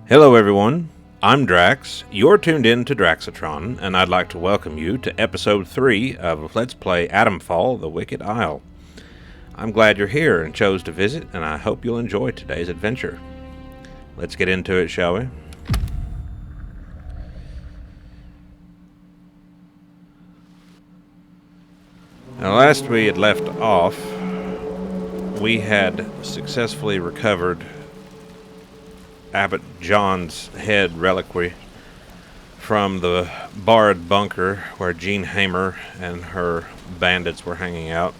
Hello everyone, I'm Drax, you're tuned in to Draxatron, and I'd like to welcome you to episode 3 of Let's Play Atomfall, The Wicked Isle. I'm glad you're here and chose to visit, and I hope you'll enjoy today's adventure. Let's get into it, shall we? Now, last we had left off, we had successfully recovered Abbot John's head reliquary from the barred bunker where Jean Hamer and her bandits were hanging out.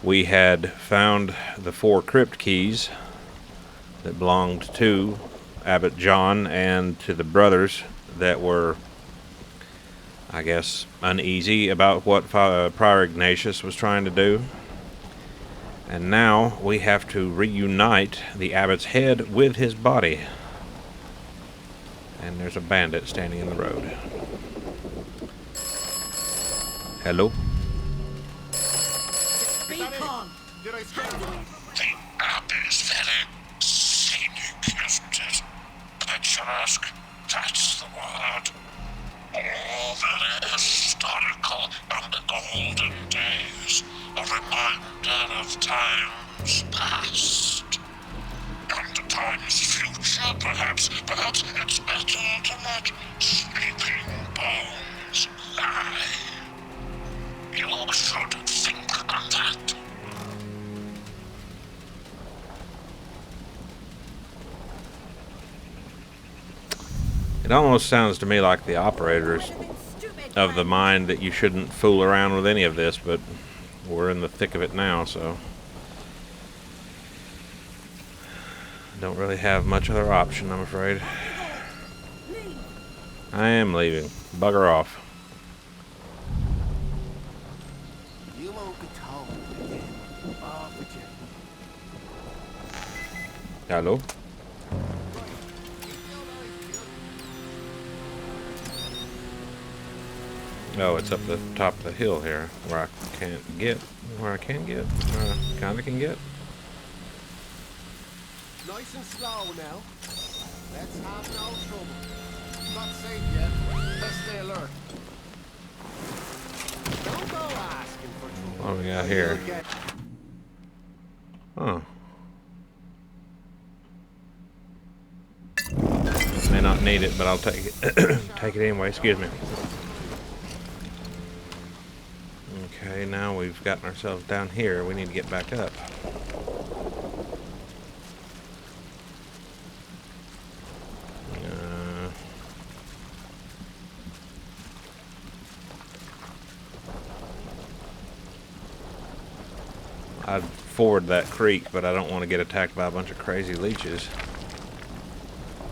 We had found the 4 crypt keys that belonged to Abbot John and to the brothers that were, I guess, uneasy about what Prior Ignatius was trying to do. And now we have to reunite the abbot's head with his body. And there's a bandit standing in the road. Hello? The abbey is very scenic, isn't it? Picturesque, that's the word. All very historical and golden days, a reminder of times past. And times future, perhaps it's better to let sleeping bones lie. You should think on that. It almost sounds to me like the operators of the mind that you shouldn't fool around with any of this, but we're in the thick of it now, so don't really have much other option, I'm afraid. I am leaving. Bugger off. You won't be told again. Off with you. Hello? Oh, it's up the top of the hill here, where I can't get, where I can get, kinda can get. Nice and slow now. Let's have no trouble. Not safe yet. Let's stay alert. Don't go asking for trouble. What do we got here? Oh. May not need it, but I'll take it. Take it anyway, excuse me. Okay, now we've gotten ourselves down here. We need to get back up. I'd ford that creek, but I don't want to get attacked by a bunch of crazy leeches.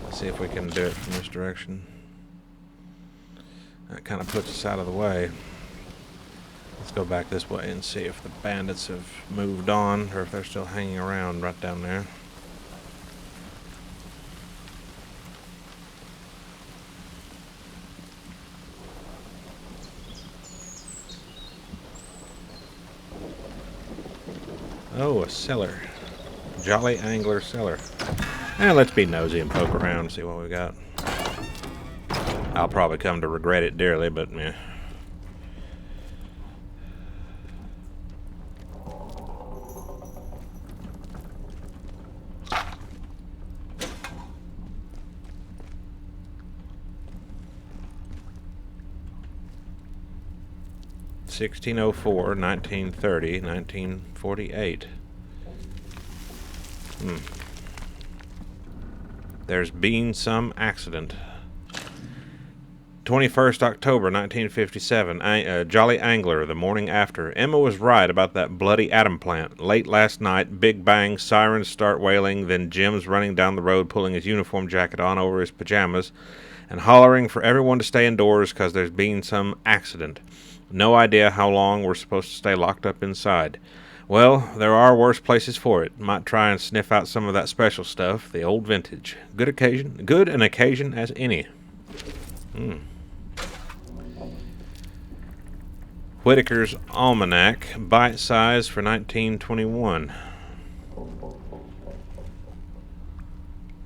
Let's see if we can do it from this direction. That kind of puts us out of the way. Let's go back this way and see if the bandits have moved on or if they're still hanging around right down there. Oh, a cellar. Jolly Angler cellar. And let's be nosy and poke around and see what we got. I'll probably come to regret it dearly, but meh. (1604, 1930, 1948). There's been some accident. 21st October 1957. Jolly Angler, the morning after. Emma was right about that bloody atom plant. Late last night, big bang, sirens start wailing, then Jim's running down the road pulling his uniform jacket on over his pajamas and hollering for everyone to stay indoors because there's been some accident. No idea how long we're supposed to stay locked up inside. Well, there are worse places for it. Might try and sniff out some of that special stuff, the old vintage. Good an occasion as any. Whitaker's Almanac, bite size for 1921.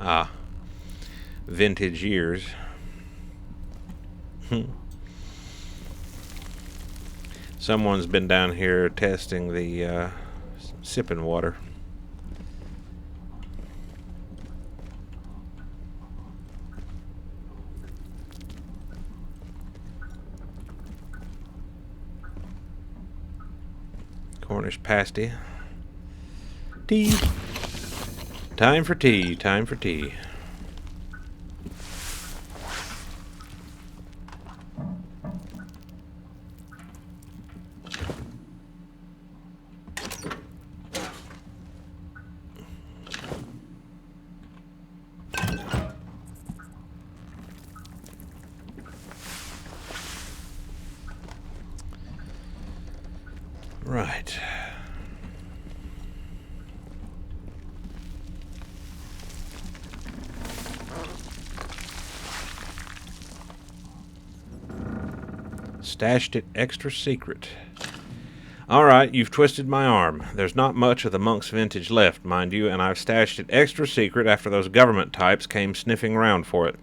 Ah. vintage years. Someone's been down here testing the sipping water. Cornish pasty. Tea. Time for tea. Time for tea. Right. Stashed it extra secret. Alright, you've twisted my arm. There's not much of the monk's vintage left, mind you, and I've stashed it extra secret after those government types came sniffing around for it.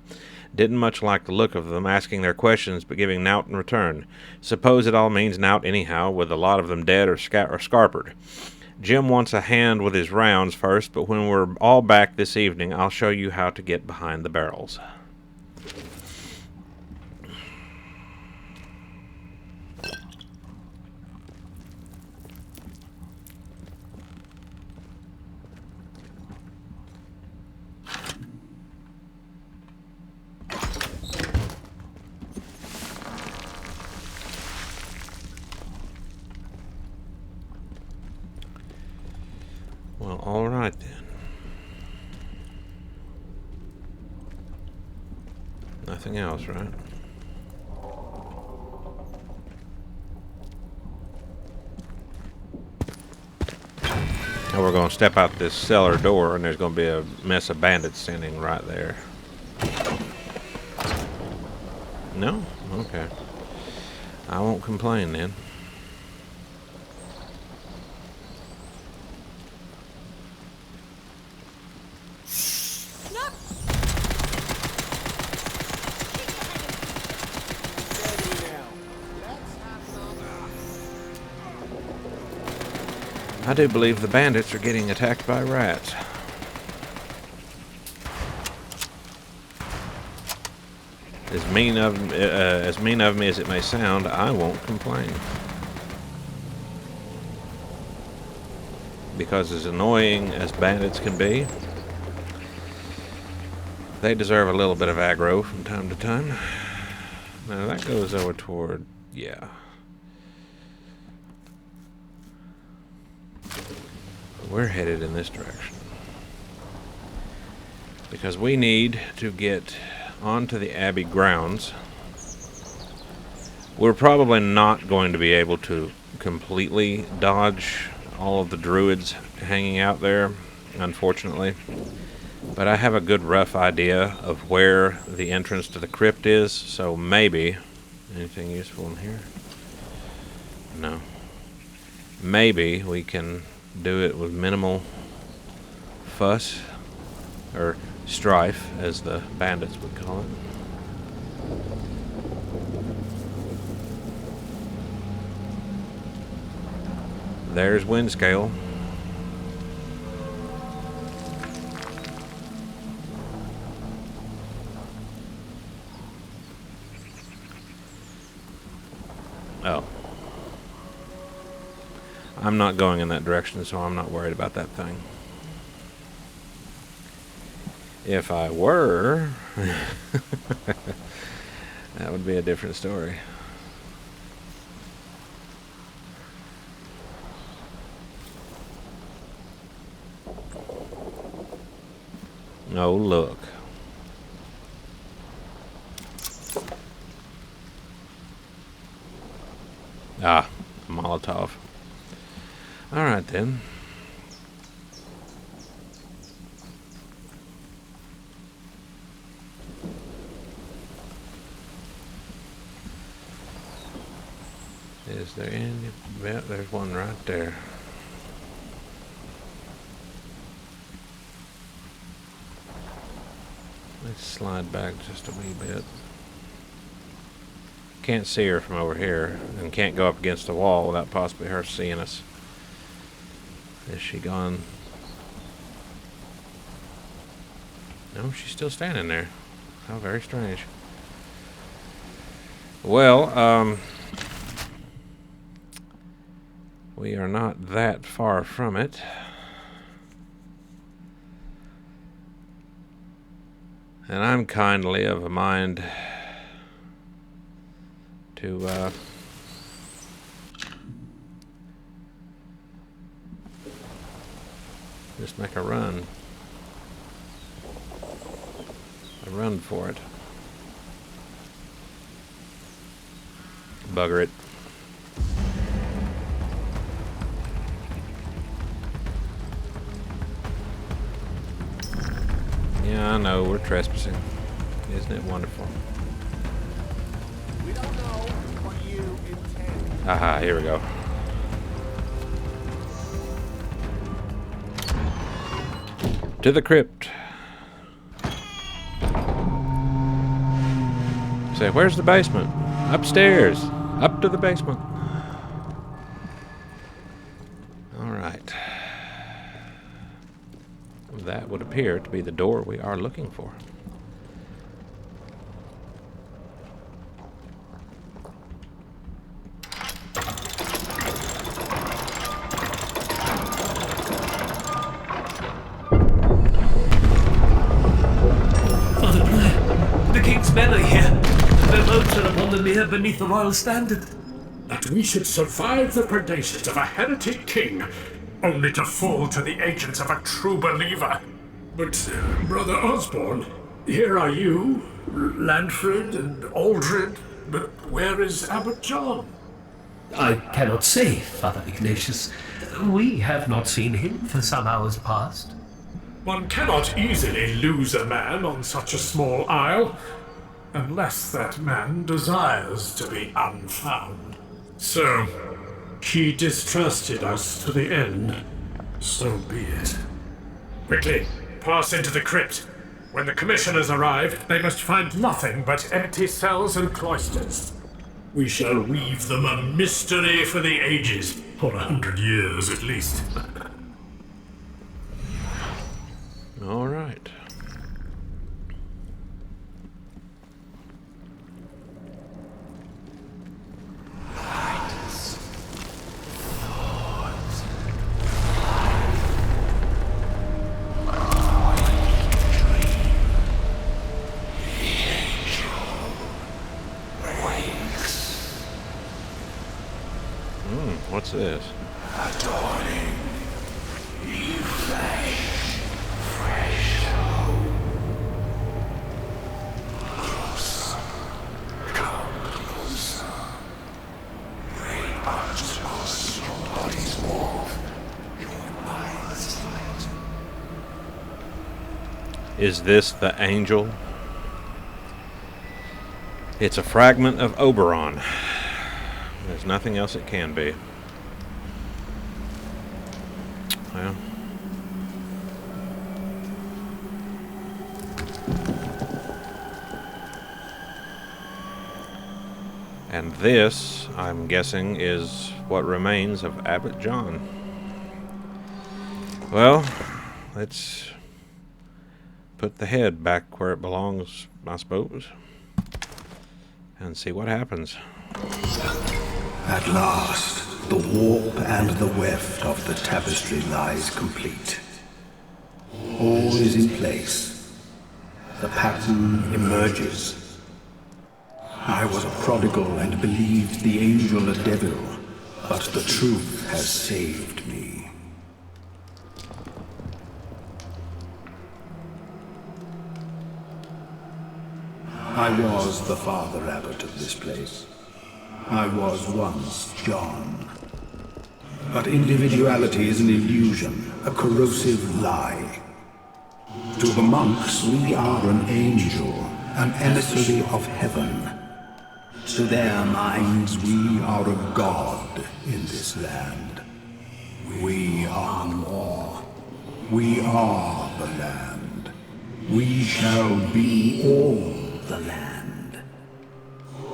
Didn't much like the look of them, asking their questions but giving nowt in return. Suppose it all means nowt anyhow, with a lot of them dead or scarpered. Jim wants a hand with his rounds first, but when we're all back this evening, I'll show you how to get behind the barrels. Well, all right then. Nothing else, right? Now we're going to step out this cellar door, and there's going to be a mess of bandits standing right there. No? Okay. I won't complain then. I do believe the bandits are getting attacked by rats. As mean of me as it may sound, I won't complain. Because as annoying as bandits can be, they deserve a little bit of aggro from time to time. Now that goes over toward, yeah. We're headed in this direction. Because we need to get onto the Abbey grounds. We're probably not going to be able to completely dodge all of the druids hanging out there, unfortunately. But I have a good rough idea of where the entrance to the crypt is, so maybe... Anything useful in here? No. Maybe we can do it with minimal fuss, or strife, as the bandits would call it. There's Windscale. Oh. I'm not going in that direction, so I'm not worried about that thing. If I were, that would be a different story. Oh, look. Ah, Molotov. All right, then. Is there any? Yeah, there's one right there. Let's slide back just a wee bit. Can't see her from over here, and can't go up against the wall without possibly her seeing us. Is she gone? No, she's still standing there. How very strange. Well, we are not that far from it. And I'm kindly of a mind to just make a run. A run for it. Bugger it. Yeah, I know, we're trespassing. Isn't it wonderful? We don't know what you intend. Aha, here we go. To the crypt. Say, where's the basement? Upstairs. Up to the basement. Alright. That would appear to be the door we are looking for. Father Blair, the king's men are here. Their boats are upon the mere beneath the royal standard. That we should survive the predations of a heretic king, only to fall to the agents of a true believer. But, Brother Osborne, here are you, Lanfred and Aldred, but where is Abbot John? I cannot say, Father Ignatius. We have not seen him for some hours past. One cannot easily lose a man on such a small isle, unless that man desires to be unfound. So, he distrusted us to the end. So be it. Quickly, pass into the crypt. When the commissioners arrive, they must find nothing but empty cells and cloisters. We shall weave them a mystery for the ages, for 100 years at least. All right. What's this? Adorning, new flesh, fresh hope. Closer, come closer. Bring unto us your body's warmth, your mind's light. Is this the angel? It's a fragment of Oberon. There's nothing else it can be. Well. And this, I'm guessing, is what remains of Abbot John. Well, let's put the head back where it belongs, I suppose, and see what happens. At last, the warp and the weft of the tapestry lies complete. All is in place. The pattern emerges. I was a prodigal and believed the angel a devil, but the truth has saved me. I was the father abbot of this place. I was once John. But individuality is an illusion, a corrosive lie. To the monks, we are an angel, an emissary of heaven. To their minds, we are a god in this land. We are more. We are the land. We shall be all the land.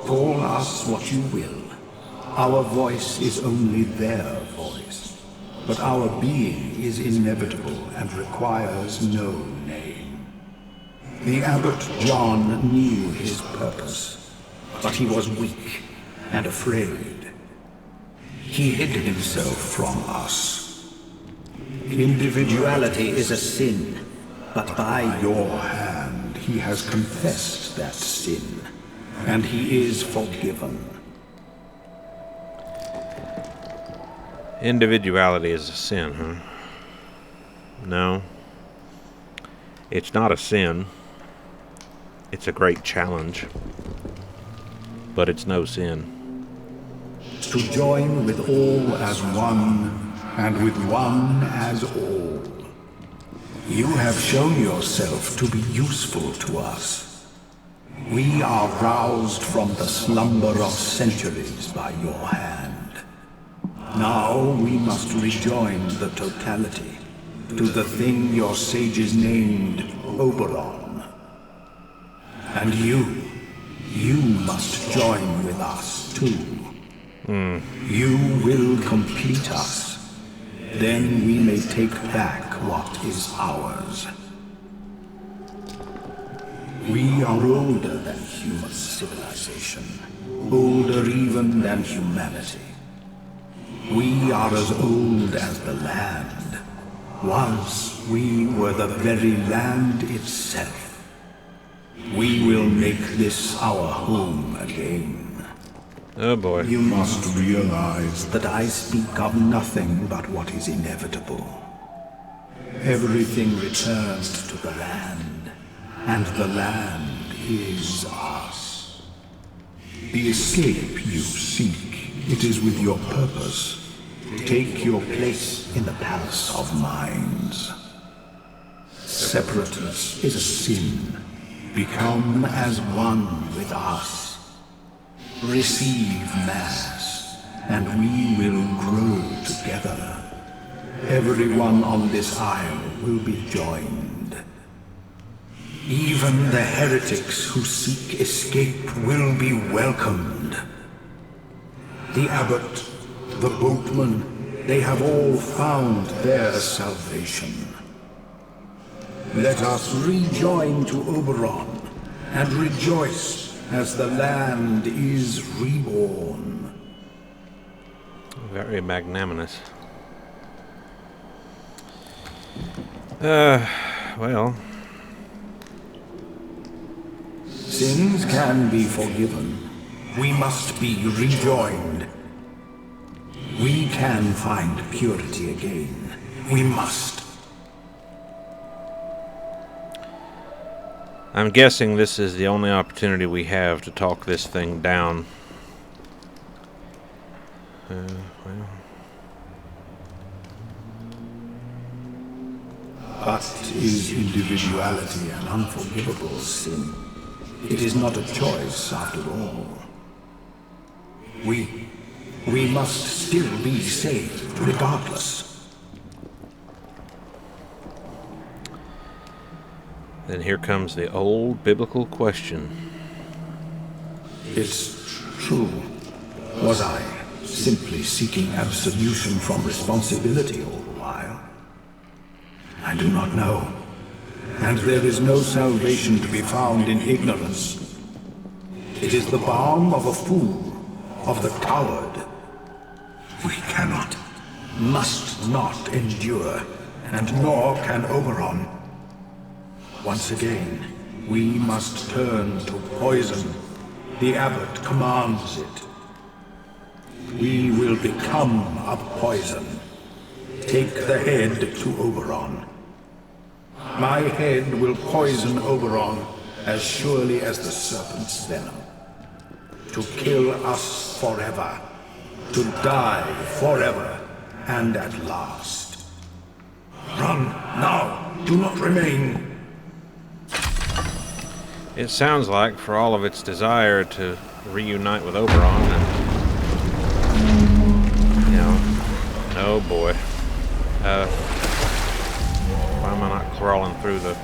Call us what you will. Our voice is only their voice. But our being is inevitable and requires no name. The Abbot John knew his purpose, but he was weak and afraid. He hid himself from us. Individuality is a sin, but by your hand he has confessed that sin, and he is forgiven. Individuality is a sin, huh? No. It's not a sin. It's a great challenge. But it's no sin. To join with all as one, and with one as all. You have shown yourself to be useful to us. We are roused from the slumber of centuries by your hand. Now we must rejoin the totality, to the thing your sages named Oberon. And you must join with us too. You will complete us. Then we may take back what is ours. We are older than human civilization, older even than humanity. We are as old as the land. Once we were the very land itself. We will make this our home again. Oh boy. You must realize that I speak of nothing but what is inevitable. Everything returns to the land, and the land is us. The escape you seek, it is with your purpose. Take your place in the palace of minds. Separateness is a sin. Become as one with us. Receive Mass, and we will grow together. Everyone on this isle will be joined. Even the heretics who seek escape will be welcomed. The abbot, the boatman, they have all found their salvation. Let us rejoin to Oberon and rejoice as the land is reborn. Very magnanimous. Well. Sins can be forgiven. We must be rejoined. We can find purity again. We must. I'm guessing this is the only opportunity we have to talk this thing down. Well. But is individuality an unforgivable sin? It is not a choice after all. We must still be saved regardless. Then here comes the old biblical question. It's true. Was I simply seeking absolution from responsibility all the while? I do not know. And there is no salvation to be found in ignorance. It is the balm of a fool, of the coward. We cannot, must not endure, and nor can Oberon. Once again, we must turn to poison. The abbot commands it. We will become a poison. Take the head to Oberon. My head will poison Oberon as surely as the serpent's venom. To kill us forever. To die forever and at last. Run now. Do not remain. It sounds like, for all of its desire to reunite with Oberon, and, you know, oh boy. Why am I not crawling through the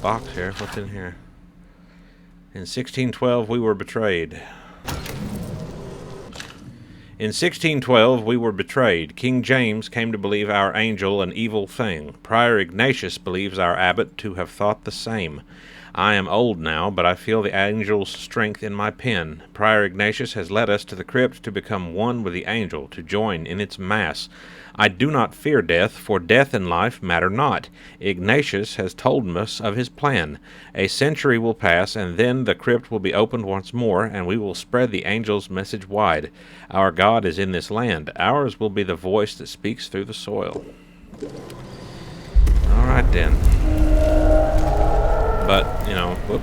box here. What's in here? In 1612, we were betrayed. In 1612, we were betrayed. King James came to believe our angel an evil thing. Prior Ignatius believes our abbot to have thought the same. I am old now, but I feel the angel's strength in my pen. Prior Ignatius has led us to the crypt to become one with the angel, to join in its mass. I do not fear death, for death and life matter not. Ignatius has told us of his plan. A century will pass, and then the crypt will be opened once more, and we will spread the angel's message wide. Our God is in this land. Ours will be the voice that speaks through the soil. All right, then. But, you know, whoop.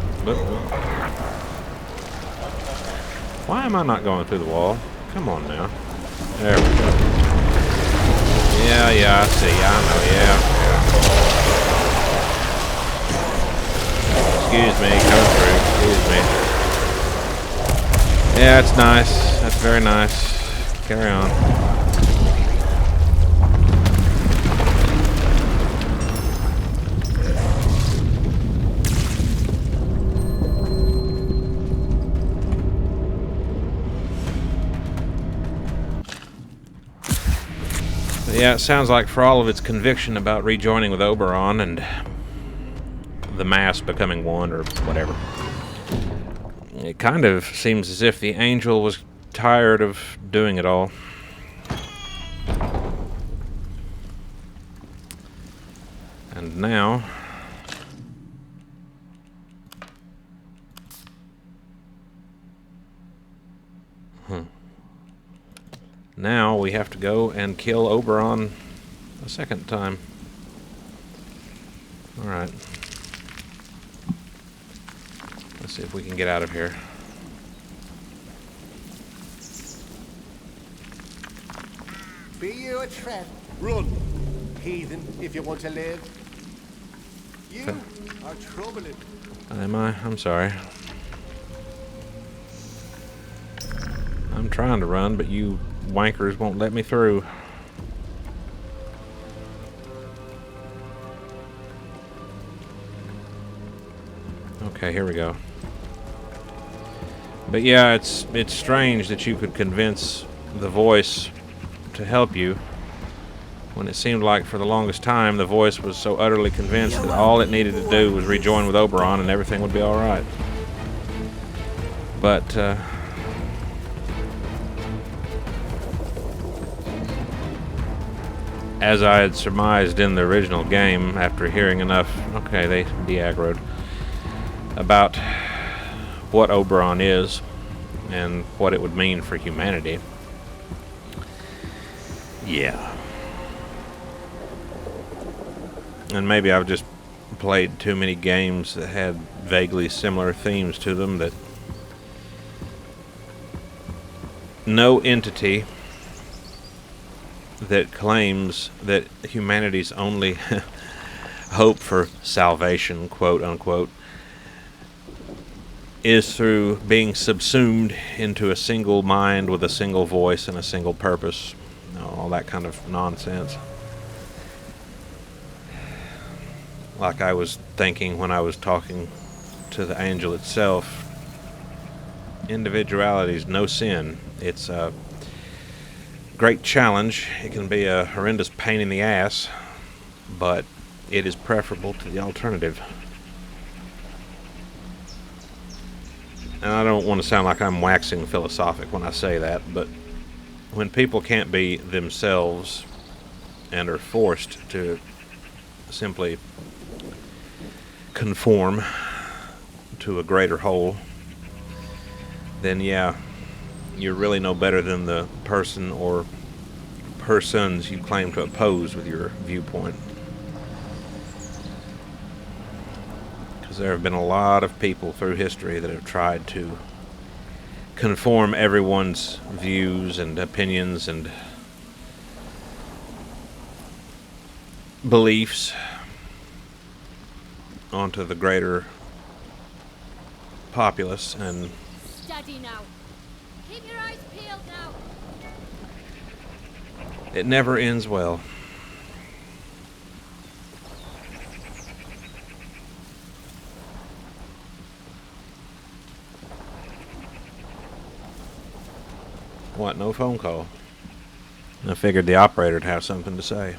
Why am I not going through the wall? Come on now. There we go. Yeah, I see. I know, yeah. Excuse me, coming through. Excuse me. Yeah, it's nice. That's very nice. Carry on. Yeah, it sounds like for all of its conviction about rejoining with Oberon and the mass becoming one or whatever, it kind of seems as if the angel was tired of doing it all. And now... Now we have to go and kill Oberon a second time. Alright. Let's see if we can get out of here. Be you a trap? Run, heathen, if you want to live. You are troubling. Am I? I'm sorry. I'm trying to run, but you wankers won't let me through. Okay, here we go. But yeah, it's strange that you could convince the voice to help you when it seemed like for the longest time the voice was so utterly convinced that all it needed to do was rejoin with Oberon and everything would be alright. But as I had surmised in the original game, after hearing enough, okay, they de-aggroed, about what Oberon is and what it would mean for humanity. Yeah. And maybe I've just played too many games that had vaguely similar themes to them that no entity that claims that humanity's only hope for salvation, quote unquote, is through being subsumed into a single mind with a single voice and a single purpose. All that kind of nonsense. Like I was thinking when I was talking to the angel itself, individuality is no sin. It's a great challenge. It can be a horrendous pain in the ass, but it is preferable to the alternative. And I don't want to sound like I'm waxing philosophic when I say that, but when people can't be themselves and are forced to simply conform to a greater whole, then yeah, you're really no better than the person or persons you claim to oppose with your viewpoint. Because there have been a lot of people through history that have tried to conform everyone's views and opinions and beliefs onto the greater populace, and Steady now. Keep your eyes peeled now. it never ends well. What, no phone call? I figured the operator'd have something to say.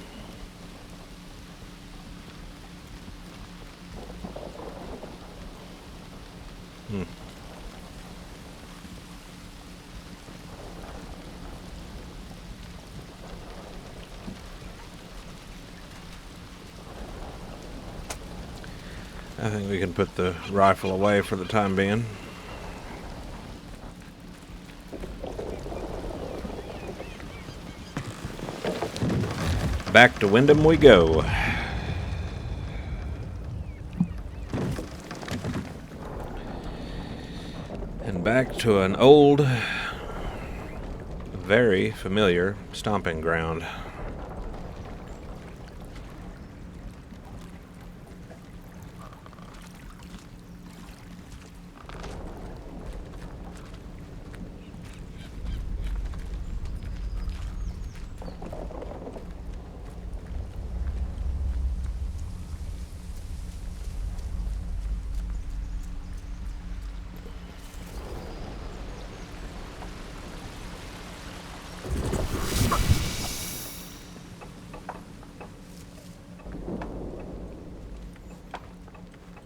I think we can put the rifle away for the time being. Back to Wyndham we go. And back to an old, very familiar stomping ground.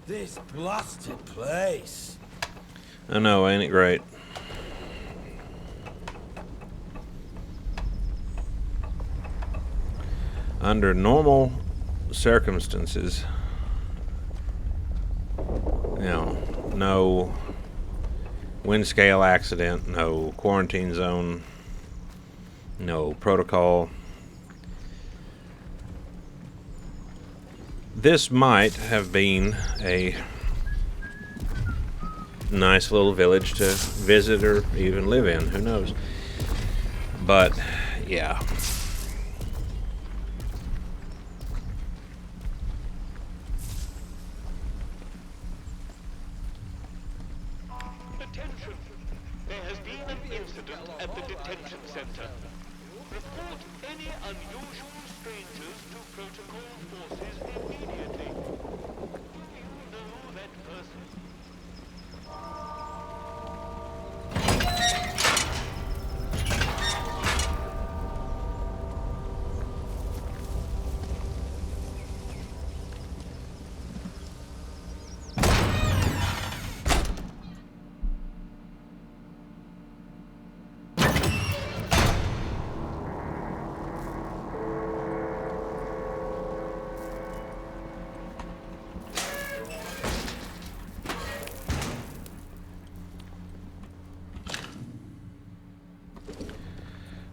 This blasted place. I know, ain't it great? Under normal circumstances, you know, no wind scale accident, no quarantine zone, no protocol. This might have been a nice little village to visit or even live in, who knows. But, yeah. Attention! There has been an incident at the detention center. Report any unusual strangers to protocol forces immediately. Do you know that person?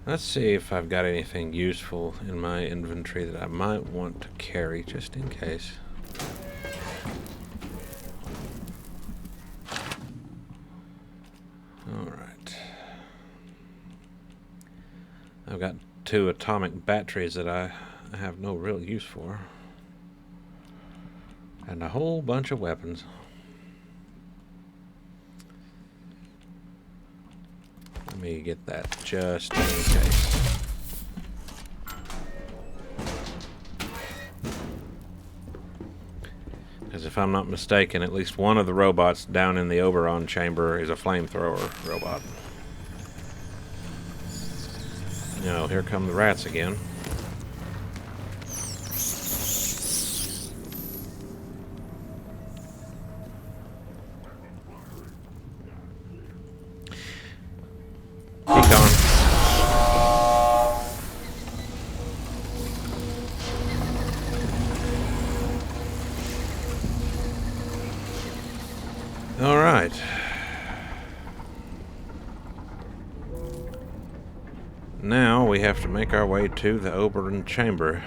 Let's see if I've got anything useful in my inventory that I might want to carry just in case. Alright. I've got 2 atomic batteries that I have no real use for. And a whole bunch of weapons. Let me get that just in case. Because if I'm not mistaken, at least one of the robots down in the Oberon chamber is a flamethrower robot. No, here come the rats again. Be gone. All right. Now we have to make our way to the Oberon chamber.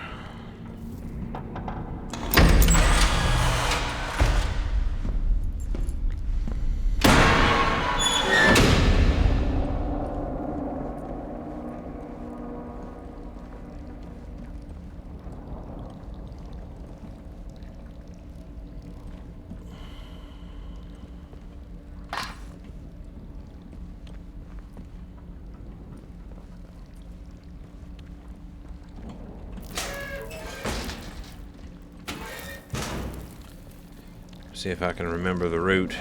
See if I can remember the route.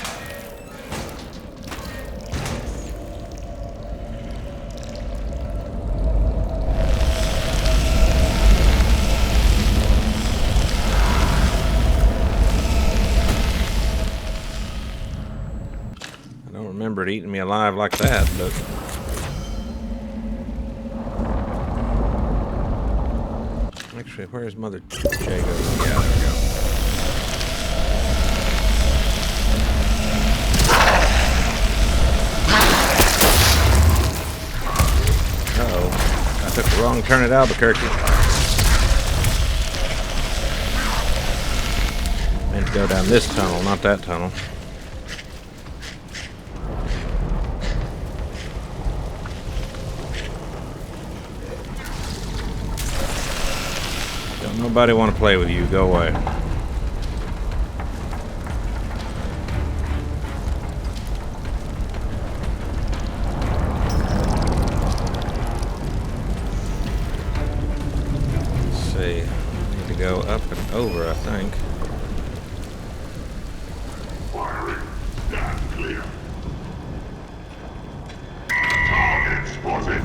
ever eaten me alive like that, but... Actually, where's Mother Jago? Yeah, there we go. Uh-oh. I took the wrong turn at Albuquerque. Meant to go down this tunnel, not that tunnel. Don't nobody want to play with you. Go away. Let's see. I need to go up and over, I think. Firing. Stand clear. Target spotted.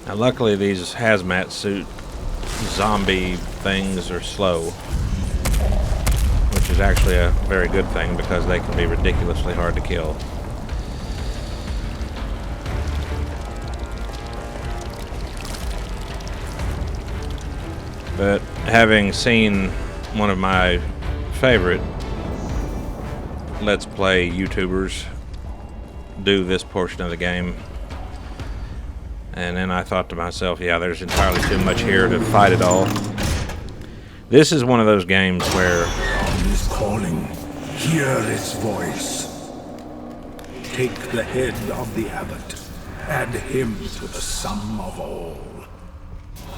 Now, luckily, these hazmat suit zombie things are slow, which is actually a very good thing because they can be ridiculously hard to kill. But having seen one of my favorite Let's Play YouTubers do this portion of the game, and then I thought to myself, yeah, there's entirely too much here to fight it all. This is one of those games where... God is calling. Hear its voice. Take the head of the abbot. Add him to the sum of all.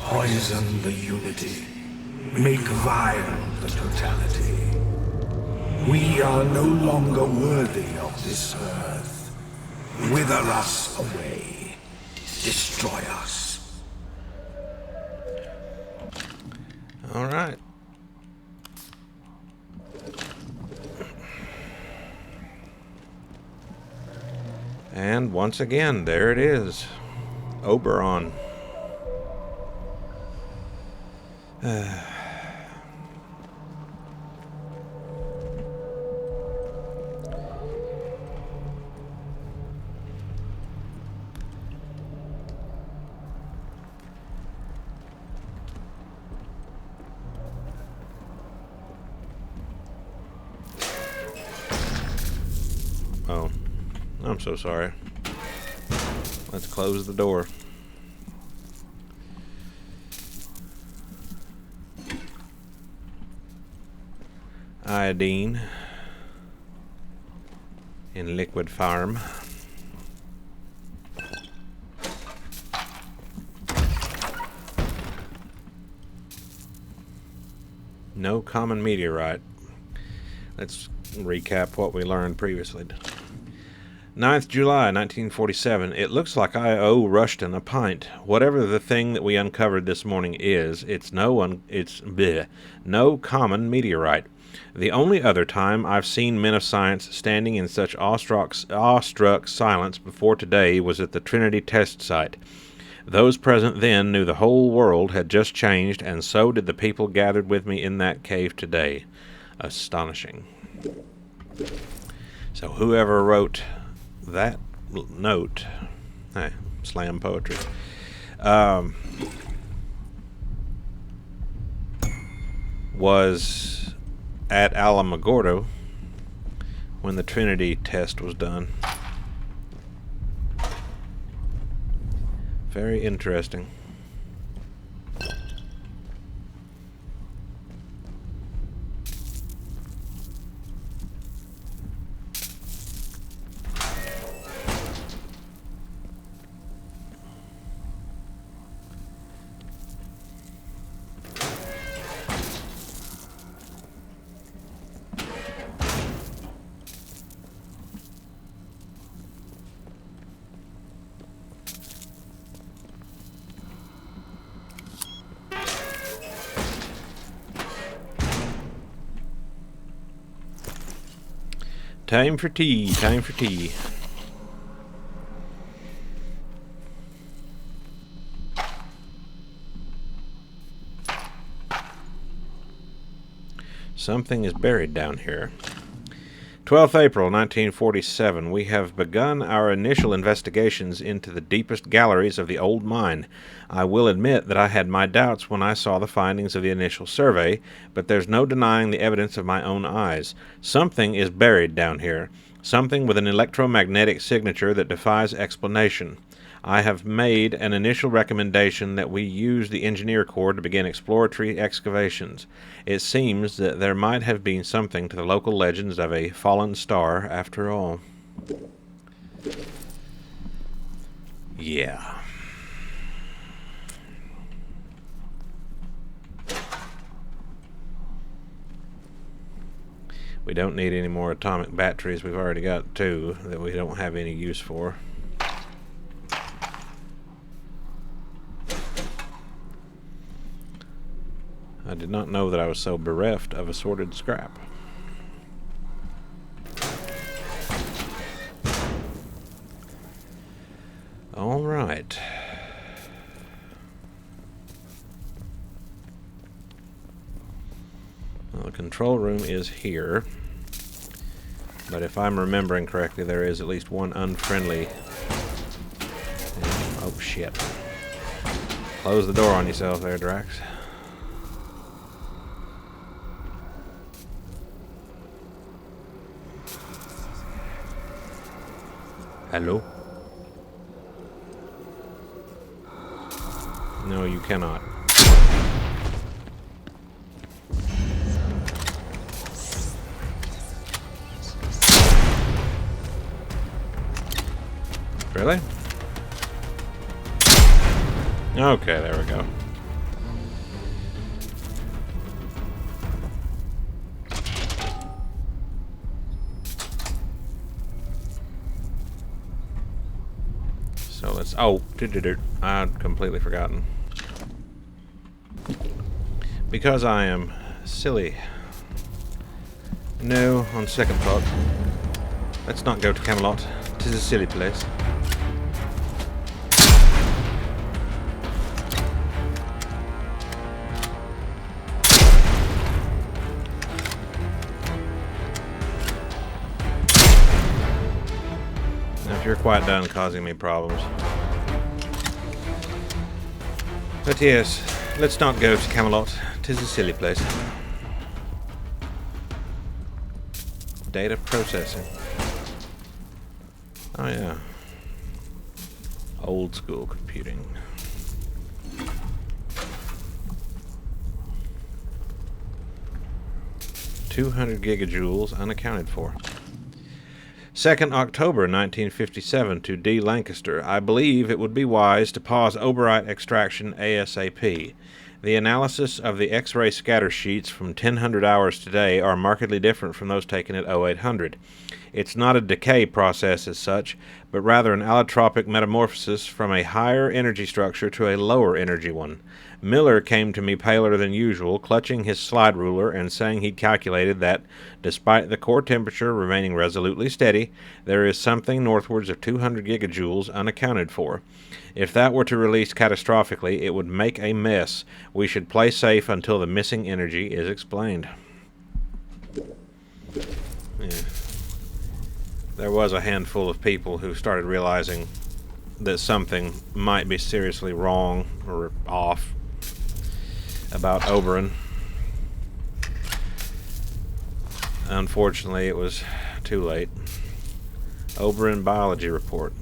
Poison the unity. Make vile the totality. We are no longer worthy of this earth. Wither us away. Destroy us. All right. And once again, there it is. Oberon. Oh, I'm so sorry. Let's close the door. Iodine in liquid form. No common meteorite. Let's recap what we learned previously. 9th July 1947. It looks like I owe Rushton a pint. Whatever the thing that we uncovered this morning is, it's no common meteorite. The only other time I've seen men of science standing in such awestruck silence before today was at the Trinity test site. Those present then knew the whole world had just changed, and so did the people gathered with me in that cave today. Astonishing. So whoever wrote that note, hey, slam poetry, was at Alamogordo when the Trinity test was done. Very interesting. Time for tea, time for tea. Something is buried down here. 12th April 1947. We have begun our initial investigations into the deepest galleries of the old mine. I will admit that I had my doubts when I saw the findings of the initial survey, but there's no denying the evidence of my own eyes. Something is buried down here. Something with an electromagnetic signature that defies explanation. I have made an initial recommendation that we use the Engineer Corps to begin exploratory excavations. It seems that there might have been something to the local legends of a fallen star after all. Yeah. We don't need any more atomic batteries. We've already got 2 that we don't have any use for. I did not know that I was so bereft of assorted scrap. All right. Well, the control room is here. But if I'm remembering correctly, there is at least one unfriendly... Oh, shit. Close the door on yourself there, Drax. Hello? No, you cannot. Really? Okay, there we go. So let's... Oh, I'd completely forgotten. Because I am silly. No, on second thought. Let's not go to Camelot. 'Tis a silly place. Now, if you're quite done causing me problems. But yes, let's not go to Camelot. 'Tis a silly place. Data processing. Oh yeah. Old school computing. $200 gigajoules unaccounted for. 2nd October 1957 to D. Lancaster. I believe it would be wise to pause oberite extraction ASAP. The analysis of the X-ray scatter sheets from 1000 hours today are markedly different from those taken at 0800. It's not a decay process as such, but rather an allotropic metamorphosis from a higher energy structure to a lower energy one. Miller came to me paler than usual, clutching his slide ruler and saying he'd calculated that, despite the core temperature remaining resolutely steady, there is something northwards of 200 gigajoules unaccounted for. If that were to release catastrophically, it would make a mess. We should play safe until the missing energy is explained. Yeah. There was a handful of people who started realizing that something might be seriously wrong or off about Oberon. Unfortunately, it was too late. Oberon Biology Report.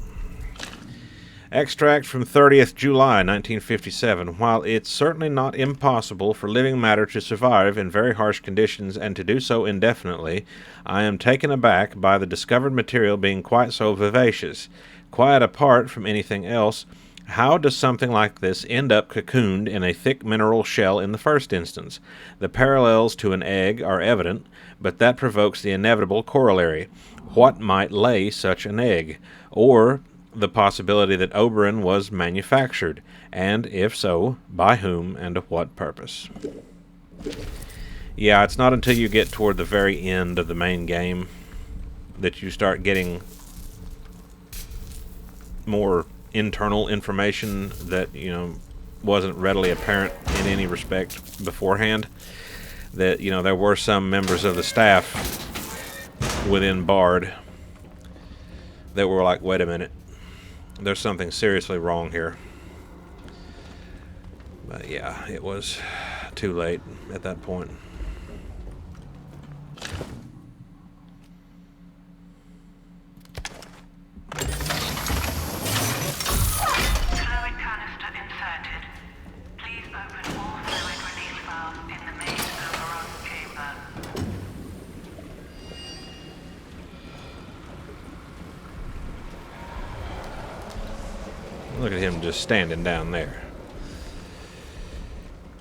Extract from 30th July 1957. While it's certainly not impossible for living matter to survive in very harsh conditions and to do so indefinitely, I am taken aback by the discovered material being quite so vivacious. Quite apart from anything else, how does something like this end up cocooned in a thick mineral shell in the first instance? The parallels to an egg are evident, but that provokes the inevitable corollary. What might lay such an egg? Or the possibility that Oberon was manufactured, and if so, by whom and to what purpose? Yeah, it's not until you get toward the very end of the main game that you start getting more internal information that, wasn't readily apparent in any respect beforehand. that, you know, there were some members of the staff within Bard that were like, wait a minute, there's something seriously wrong here. But yeah, it was too late at that point. Fluid canister inserted. Please open all fluid release valves in the main overrun chamber. Look at him just standing down there.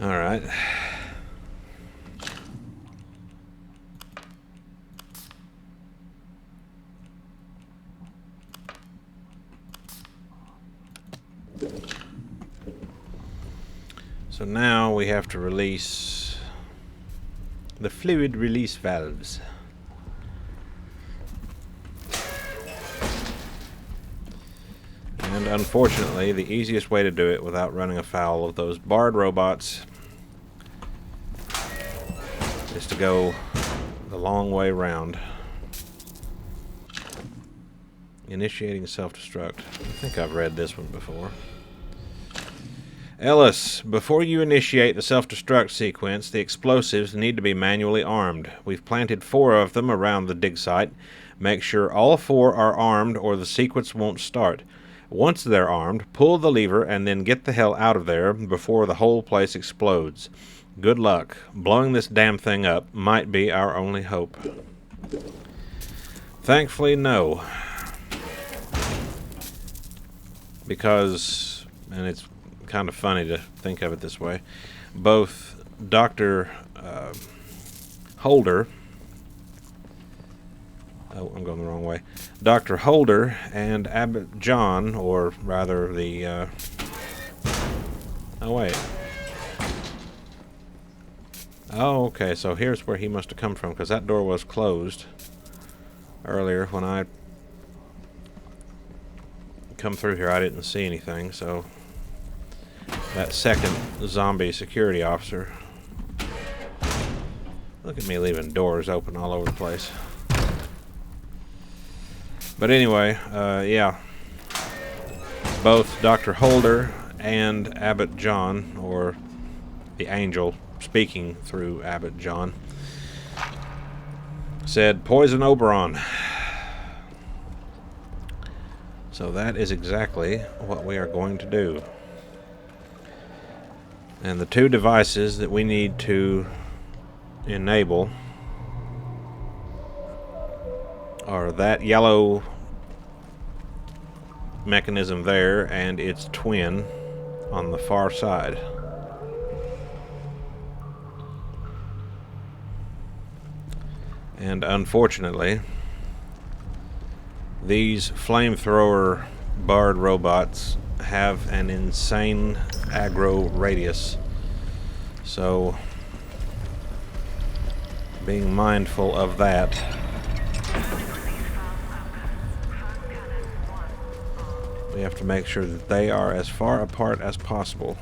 Alright. So now we have to release the fluid release valves. And unfortunately, the easiest way to do it without running afoul of those Bard robots is to go the long way round. Initiating self-destruct. I think I've read this one before. Ellis, before you initiate the self-destruct sequence, the explosives need to be manually armed. We've planted 4 of them around the dig site. Make sure all 4 are armed or the sequence won't start. Once they're armed, pull the lever and then get the hell out of there before the whole place explodes. Good luck. Blowing this damn thing up might be our only hope. Thankfully, no. Because, and it's kind of funny to think of it this way, both Dr. Holder, oh, I'm going the wrong way, Dr. Holder and Abbot John, or rather the, oh wait, oh okay, so here's where he must have come from, because that door was closed earlier when I come through here. I didn't see anything, so that second zombie security officer. Look at me leaving doors open all over the place. But anyway, yeah. Both Dr. Holder and Abbot John, or the angel speaking through Abbot John, said, "Poison Oberon." So that is exactly what we are going to do. And the 2 devices that we need to enable are that yellow mechanism there and its twin on the far side. And unfortunately, these flamethrower Bard robots have an insane aggro radius, so being mindful of that. We have to make sure that they are as far apart as possible,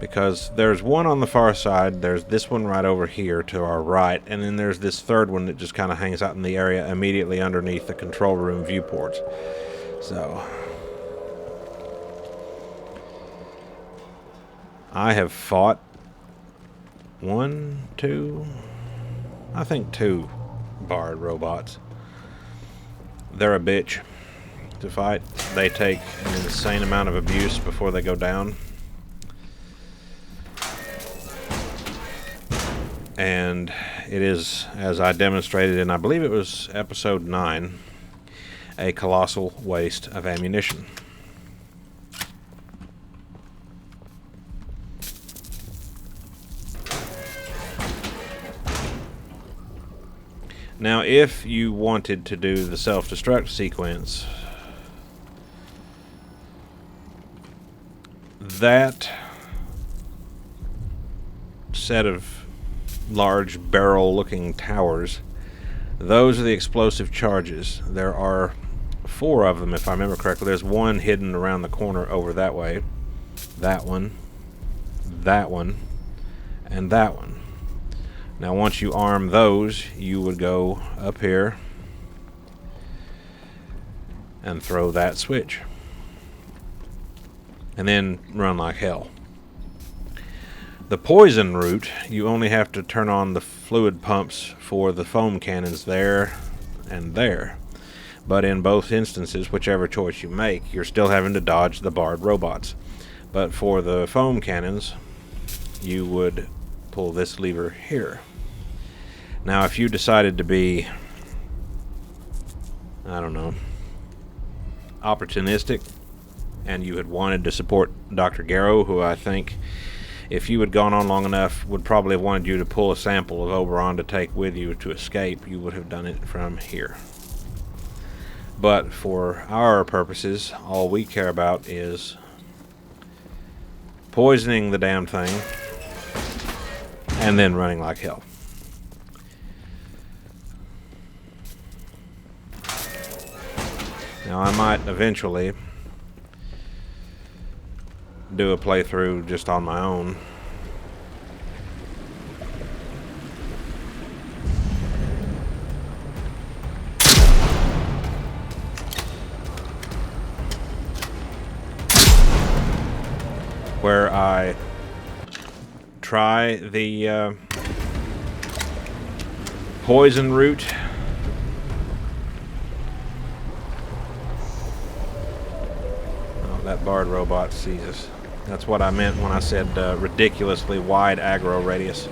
because there's one on the far side, there's this one right over here to our right, and then there's this third one that just kind of hangs out in the area immediately underneath the control room viewports. So I have fought 1, 2, I think 2 Bard robots. They're a bitch to fight. They take an insane amount of abuse before they go down. And it is, as I demonstrated in, I believe it was episode 9, a colossal waste of ammunition. Now, if you wanted to do the self-destruct sequence, that set of large barrel-looking towers, those are the explosive charges. There are 4 of them, if I remember correctly. There's one hidden around the corner over that way. That one. that one, and that one. Now once you arm those, you would go up here and throw that switch. And then run like hell. The poison route, you only have to turn on the fluid pumps for the foam cannons there and there. But in both instances, whichever choice you make, you're still having to dodge the barred robots. But for the foam cannons, you would pull this lever here. Now if you decided to be, I don't know, opportunistic, and you had wanted to support Dr. Garrow, who I think, if you had gone on long enough, would probably have wanted you to pull a sample of Oberon to take with you to escape, you would have done it from here. But for our purposes, all we care about is poisoning the damn thing and then running like hell. Now I might eventually do a playthrough just on my own. Where I try the poison route. Oh, that barred robot sees us. That's what I meant when I said ridiculously wide aggro radius.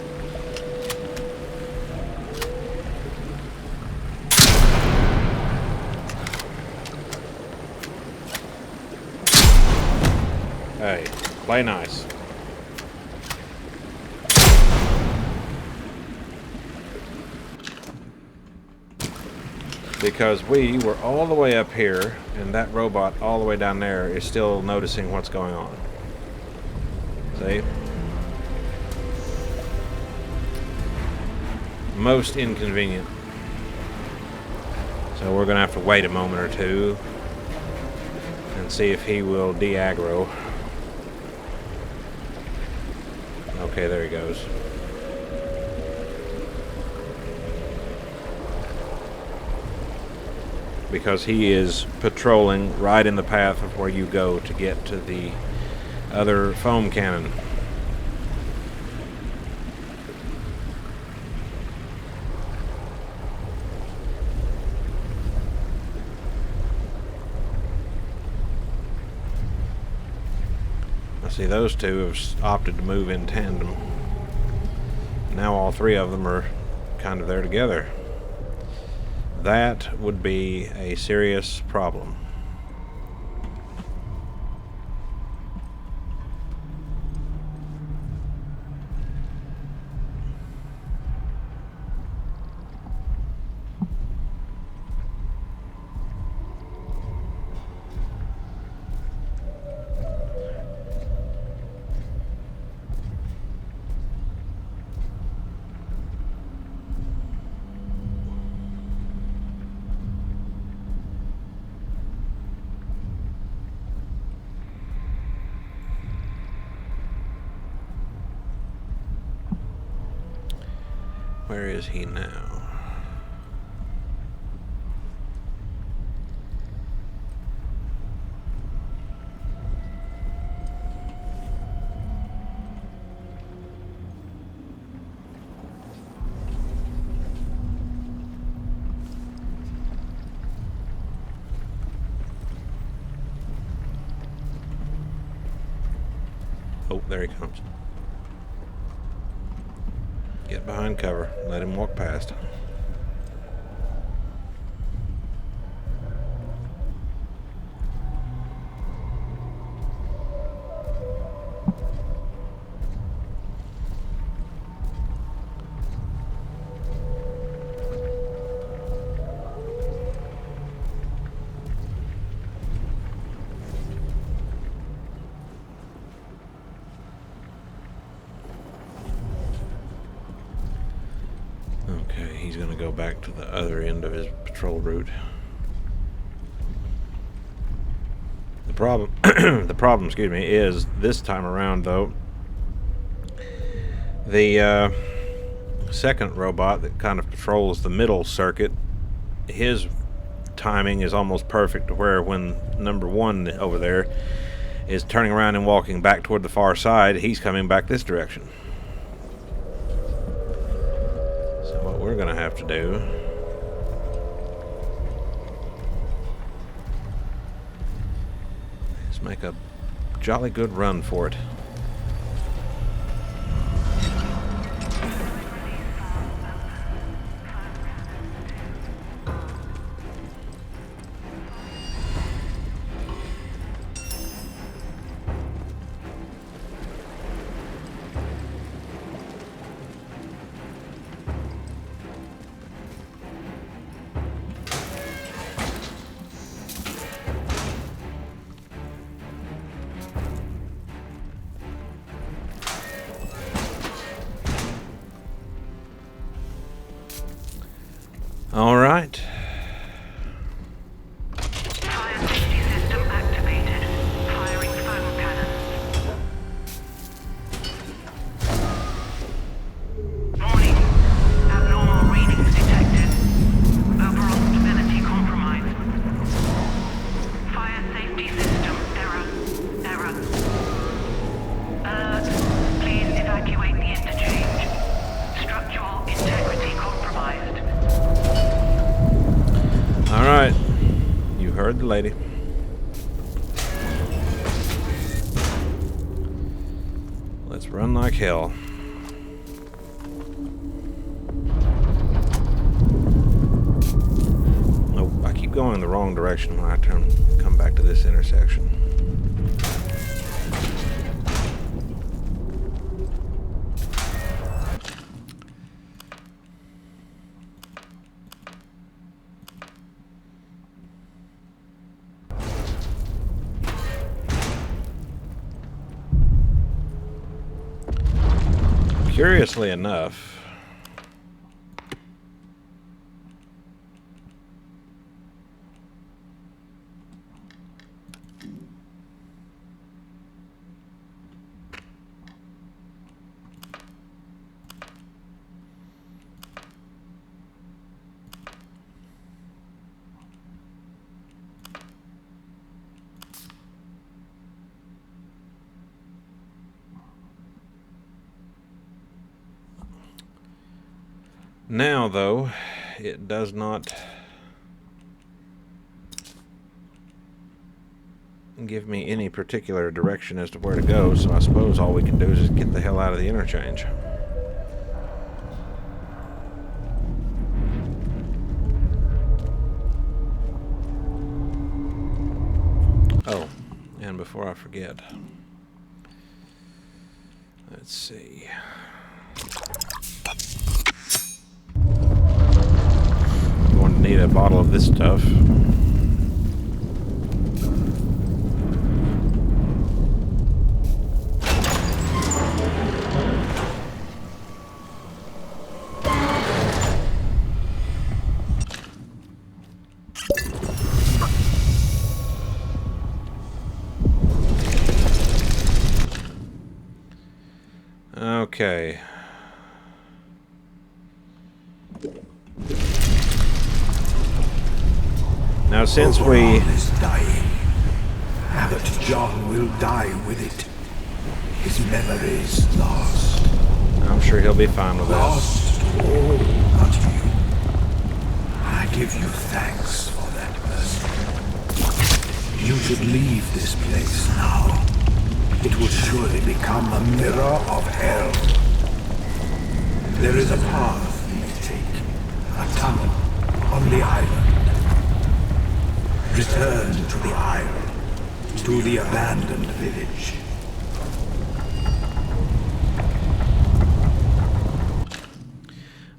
Hey, play nice. Because we were all the way up here, and that robot all the way down there is still noticing what's going on. See? Most inconvenient. So we're going to have to wait a moment or two and see if he will de-aggro. Okay, there he goes. Because he is patrolling right in the path of where you go to get to the other foam cannon. I see those two have opted to move in tandem. Now all three of them are kind of there together. That would be a serious problem. Where is he now? Oh, there he comes. Get behind cover. Let him walk past. Okay, he's going to go back to the other end of his patrol route. The problem, excuse me, is this time around though, The second robot that kind of patrols the middle circuit, his timing is almost perfect to where when number one over there is turning around and walking back toward the far side, he's coming back this direction. So what we're going to have to do is make a jolly good run for it. All right. Fire safety system activated. Firing foam cannons. Warning. Abnormal readings detected. Overall stability compromised. Fire safety system error. Alert. Please evacuate the interchange. Structural integrity compromised. All right. You heard the lady. Let's run like hell. Nope, I keep going in the wrong direction when I come back to this intersection. Curiously enough, now though, it does not give me any particular direction as to where to go, so I suppose all we can do is just get the hell out of the interchange. Oh, and before I forget, let's see. I'm going to need a bottle of this stuff. Okay. Now, since we... is dying. Abbot John will die with it. His memories lost. I'm sure he'll be fine with that. Lost to all but you. I give you thanks for that mercy. You should leave this place now. It will surely become a mirror of hell. There is a path you may take. A tunnel on the island. Return to the isle. To the abandoned village.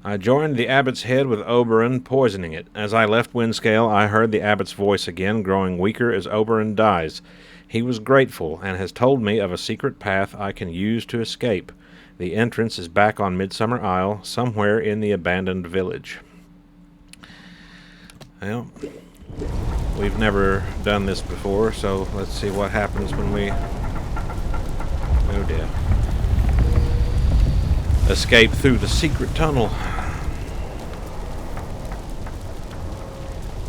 I joined the abbot's head with Oberon, poisoning it. As I left Windscale, I heard the abbot's voice again, growing weaker as Oberon dies. He was grateful, and has told me of a secret path I can use to escape. The entrance is back on Midsummer Isle, somewhere in the abandoned village. Well, we've never done this before, so let's see what happens when we... Oh dear. escape through the secret tunnel.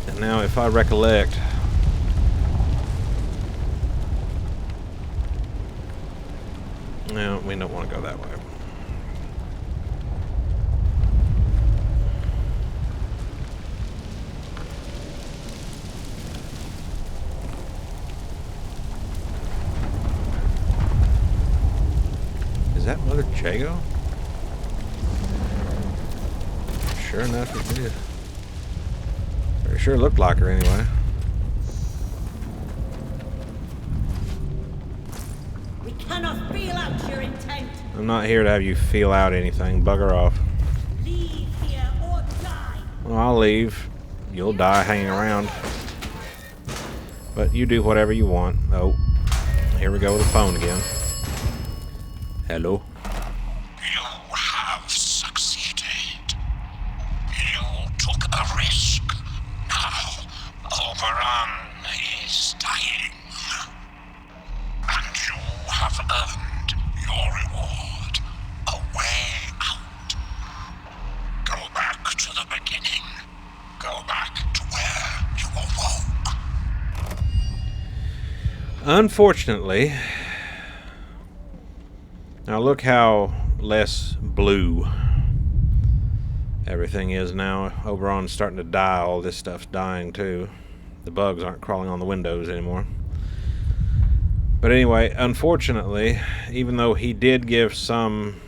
And now, if I recollect, no, we don't want to go that way. Is that Mother Jago? Sure enough, it did. It sure looked like her anyway. We cannot feel out your intent. I'm not here to have you feel out anything. Bugger off. Leave here or die. Well, I'll leave. You'll die hanging around. But you do whatever you want. Oh, here we go with the phone again. Hello. You have succeeded. You took a risk. Now, Oberon is dying. And you have earned your reward. A way out. Go back to the beginning. Go back to where you awoke. Unfortunately, now look how less blue everything is now. Oberon's starting to die. All this stuff's dying too. The bugs aren't crawling on the windows anymore. But anyway, unfortunately, even though he did give some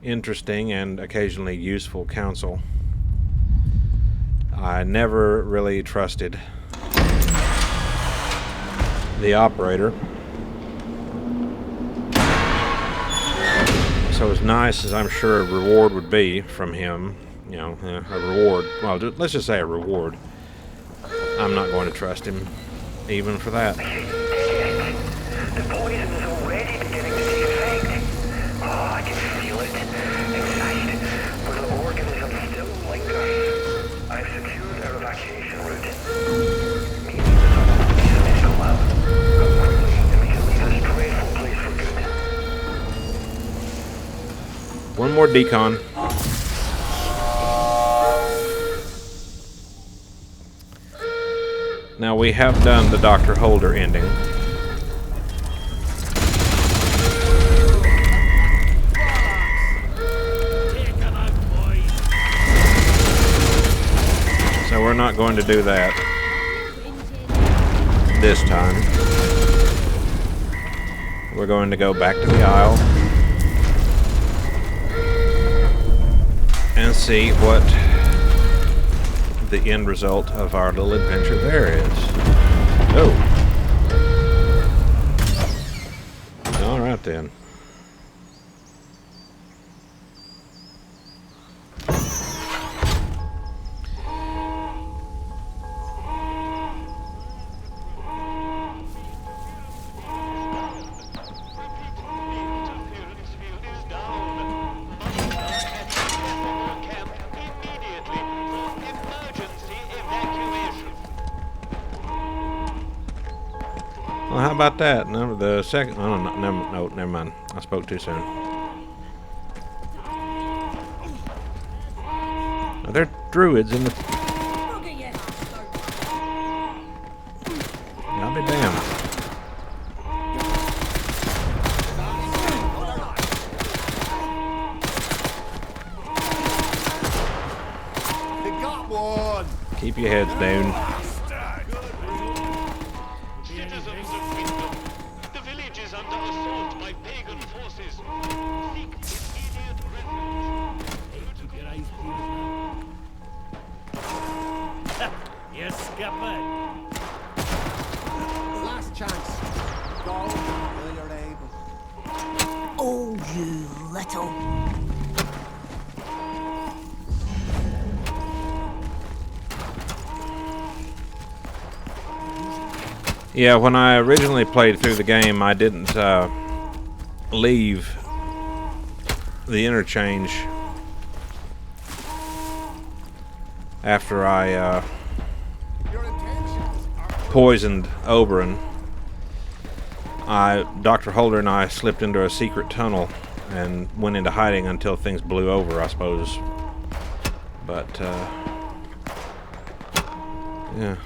interesting and occasionally useful counsel, I never really trusted the operator. So as nice as I'm sure a reward would be from him, you know, a reward, well, let's just say a reward, I'm not going to trust him even for that. The poison is already beginning to take effect. Oh, I can feel it inside, but the organism still lingers. I've secured our evacuation route. Meet me at the medical lab. Come quickly, and we can leave this dreadful place for good. One more decon. Now we have done the Dr. Holder ending. So we're not going to do that this time. We're going to go back to the Isle and see what the end result of our little adventure there is. Oh. Alright then. Well, how about that? No, the second. Oh, no, never mind. I spoke too soon. Now, they're druids in the. I'll be damned. They got one. Keep your heads down. Citizens of Wyndham, the village is under assault by pagan forces. Seek immediate refuge. Yes, Skipper. Last chance. Go while you're able. Oh, you little. Yeah, when I originally played through the game, I didn't leave the interchange after I poisoned Oberon. Dr. Holder and I slipped into a secret tunnel and went into hiding until things blew over, I suppose. But, yeah.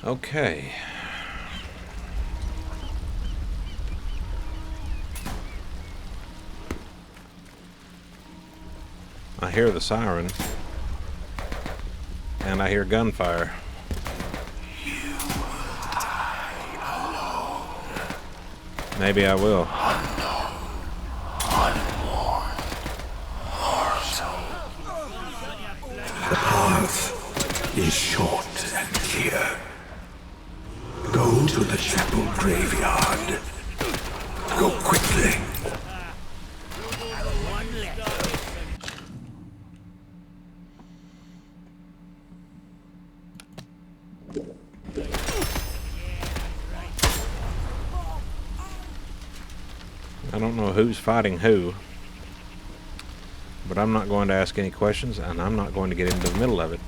Okay. I hear the siren. And I hear gunfire. You will die alone. Maybe I will. Unknown, unborn, mortal. The path is short and clear. Go to the chapel graveyard. Go quickly. I don't know who's fighting who, but I'm not going to ask any questions, and I'm not going to get into the middle of it.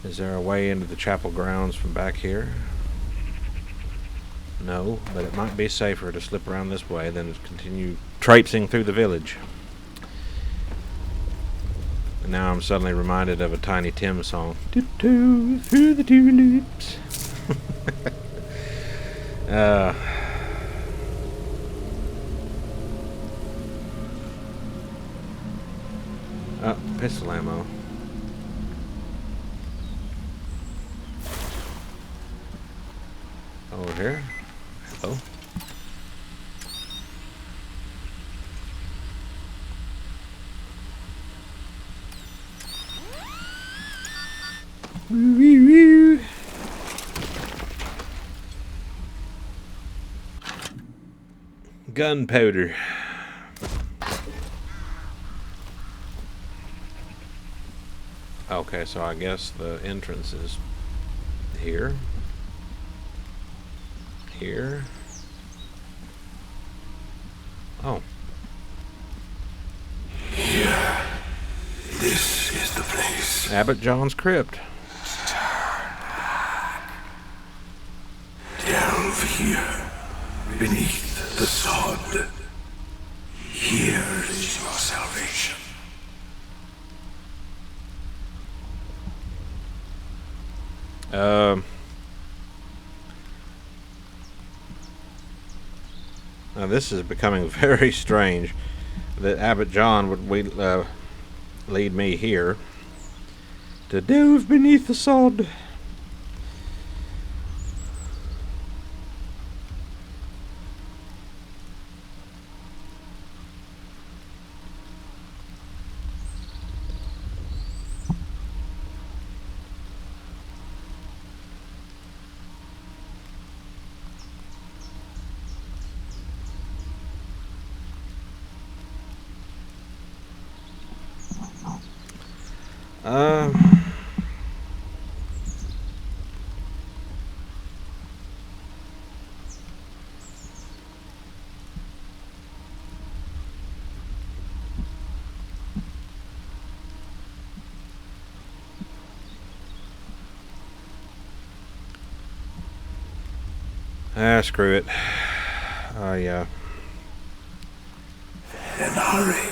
Is there a way into the chapel grounds from back here? No, but it might be safer to slip around this way than to continue traipsing through the village. And now I'm suddenly reminded of a Tiny Tim song. Tiptoe through the tulips. Pistol ammo. Over here. Hello. Woo, woo, woo. Gunpowder. Okay, so I guess the entrance is here. Here. Oh. Here. This is the place. Abbot John's crypt. Turn back. Delve here. Beneath the sod. Here is your salvation. Now this is becoming very strange that Abbot John would lead me here to delve beneath the sod. Screw it. Then hurry.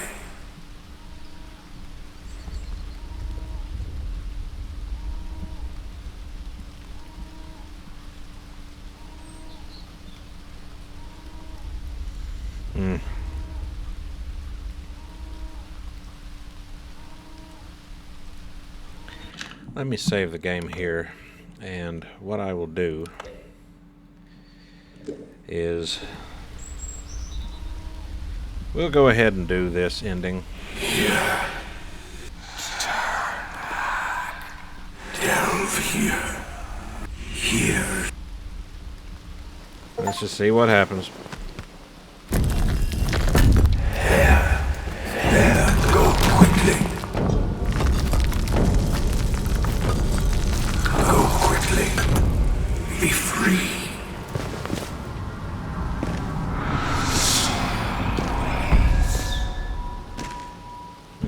Let me save the game here, and what I will do is we'll go ahead and do this ending. Here. Turn back. Delve here. Here. Let's just see what happens. There.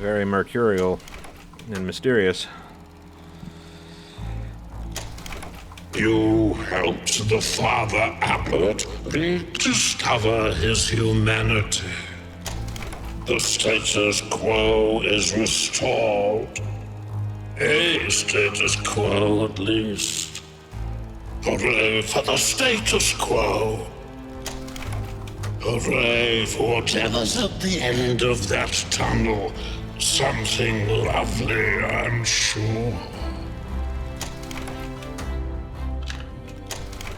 very mercurial and mysterious. You helped the Father Abbot rediscover his humanity. The status quo is restored. A status quo at least. Hooray for the status quo. Hooray for whatever's at the end of that tunnel. Something lovely, I'm sure.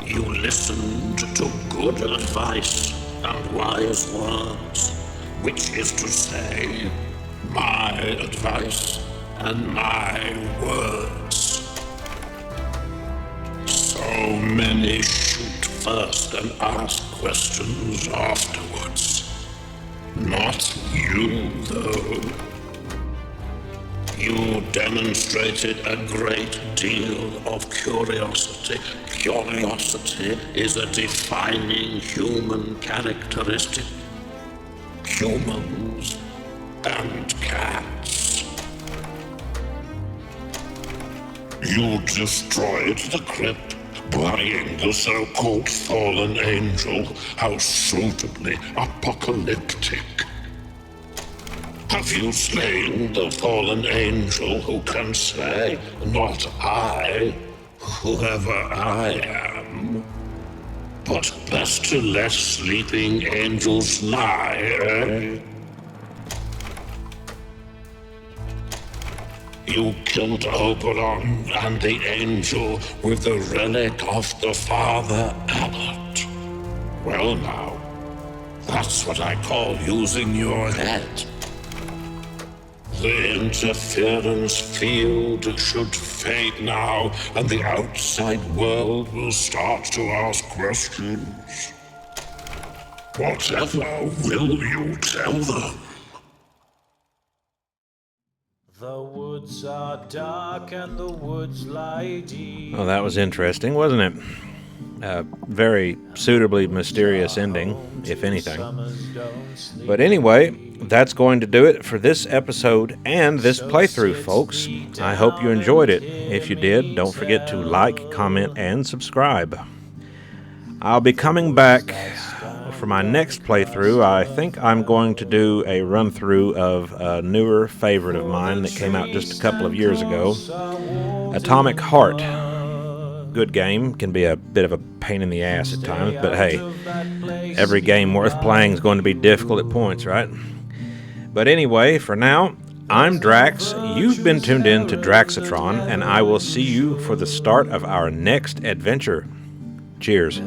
You listened to good advice and wise words, which is to say, my advice and my words. So many shoot first and ask questions afterwards. Not you, though. You demonstrated a great deal of curiosity. Curiosity is a defining human characteristic. Humans and cats. You destroyed the crypt, burying the so-called fallen angel. How suitably apocalyptic. Have you slain the fallen angel who can say, not I, whoever I am? But best to let sleeping angels lie, eh? You killed Oberon and the angel with the relic of the Father Abbot. Well now, that's what I call using your head. The interference field should fade now, and the outside world will start to ask questions. Whatever will you tell them? The woods are dark and the woods lie deep. Well, that was interesting, wasn't it? A very suitably mysterious ending, if anything. But anyway, that's going to do it for this episode and this playthrough, folks. I hope you enjoyed it. If you did, don't forget to like, comment, and subscribe. I'll be coming back for my next playthrough. I think I'm going to do a run-through of a newer favorite of mine that came out just a couple of years ago, Atomic Heart. Good game, can be a bit of a pain in the ass at times, but hey, every game worth playing is going to be difficult at points, right? But anyway, for now, I'm Drax, you've been tuned in to Draxatron, and I will see you for the start of our next adventure. Cheers.